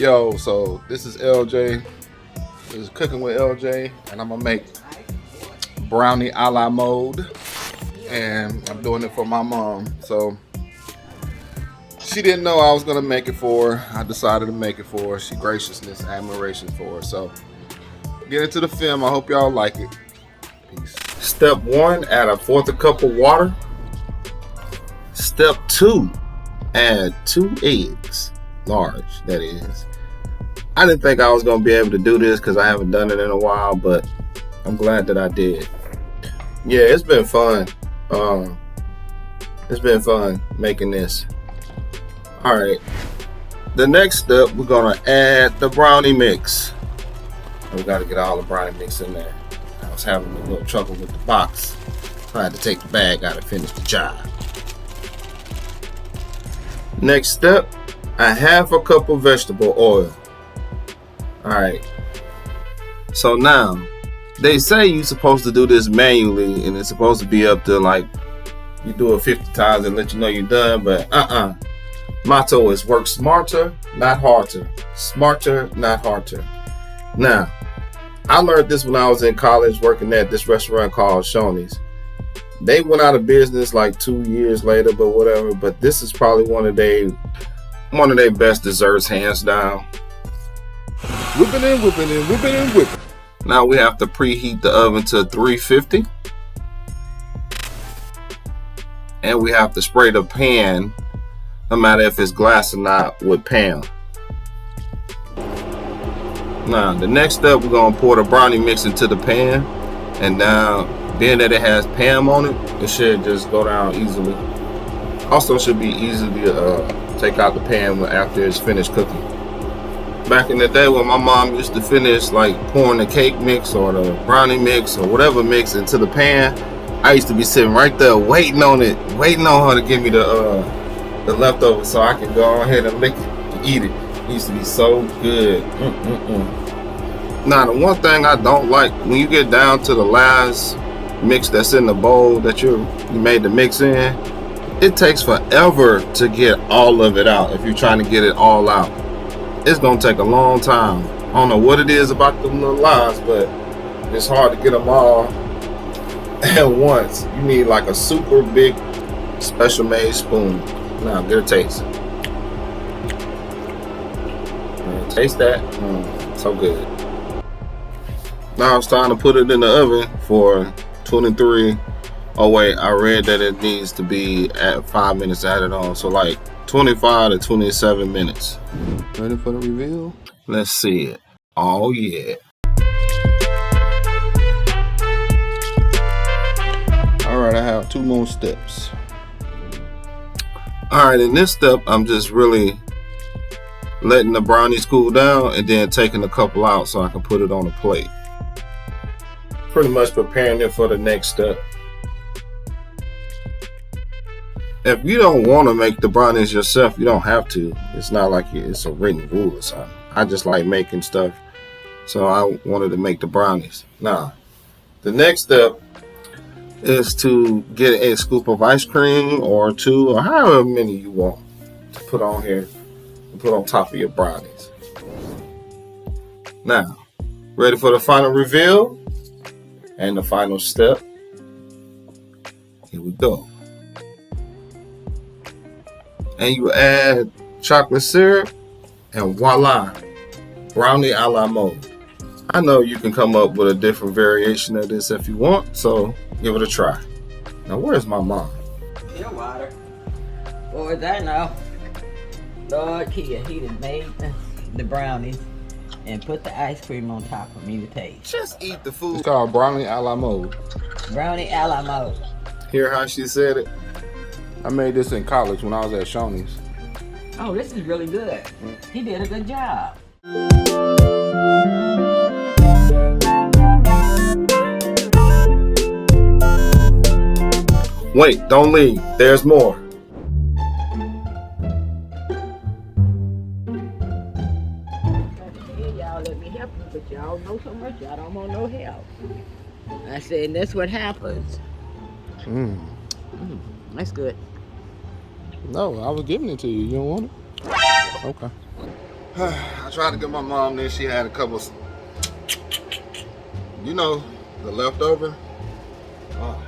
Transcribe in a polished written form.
Yo, so this is LJ. This is Cooking with LJ, and I'm gonna make brownie a la mode, and I'm doing it for my mom. So she didn't know I was gonna make it for her. I decided to make it for her. She graciousness, admiration for her. So get into the film. I hope y'all like it. Peace. Step 1, add a 1/4 cup of water. Step 2, add 2 eggs, large that is. I didn't think I was gonna be able to do this because I haven't done it in a while, but I'm glad that I did. Yeah, it's been fun. It's been fun making this. All right, the next step, we're gonna add the brownie mix. We gotta get all the brownie mix in there. I was having a little trouble with the box, so I had to take the bag out and finish the job. Next step, a 1/2 cup of vegetable oil. All right, so now they say you're supposed to do this manually, and it's supposed to be up to like you do it 50 times and let you know you're done, but motto is work smarter, not harder. Smarter, not harder. Now, I learned this when I was in college working at this restaurant called Shoney's. They went out of business like 2 years later, but whatever. But this is probably one of their best desserts, hands down. Whipping and whipping and whipping and whipping. Now we have to preheat the oven to 350. And we have to spray the pan, no matter if it's glass or not, with Pam. Now the next step, we're gonna pour the brownie mix into the pan, and now being that it has Pam on it, it should just go down easily. Also should be easy to take out the pan after it's finished cooking. Back in the day when my mom used to finish like pouring the cake mix or the brownie mix or whatever mix into the pan, I used to be sitting right there waiting on her to give me the leftovers so I can go ahead and lick it and eat it. It used to be so good. Now the one thing I don't like, when you get down to the last mix that's in the bowl that you made the mix in, it takes forever to get all of it out. If you're trying to get it all out, it's gonna take a long time. I don't know what it is about them little lines, but it's hard to get them all at once. You need like a super big special made spoon. Now get a taste. Taste that. So good. Now it's time to put it in the oven for 23. Oh wait, I read that it needs to be at 5 minutes added on, so like 25 to 27 minutes. Ready for the reveal? Let's see it. Oh yeah. Alright, I have 2 more steps. Alright, in this step, I'm just really letting the brownies cool down and then taking a couple out so I can put it on a plate. Pretty much preparing it for the next step. If you don't want to make the brownies yourself, you don't have to. It's not like it's a written rule or something. I just like making stuff, so I wanted to make the brownies. Now, the next step is to get a scoop of ice cream or 2 or however many you want to put on here and put on top of your brownies. Now, ready for the final reveal and the final step? Here we go. And you add chocolate syrup, and voila, brownie a la mode. I know you can come up with a different variation of this if you want, so give it a try. Now, where's my mom? Your water. Boy, I know. Lord Kia, he done made the brownies and put the ice cream on top for me to taste. Just eat the food. It's called brownie a la mode. Brownie a la mode. Hear how she said it? I made this in college when I was at Shoney's. Oh, this is really good. He did a good job. Wait, don't leave. There's more. Y'all let me help you, but y'all know so much. Y'all don't want no help. I said, that's what happens. That's good. No, I was giving it to you. You don't want it? Okay. I tried to get my mom this. She had a couple, you know, the leftover. Oh,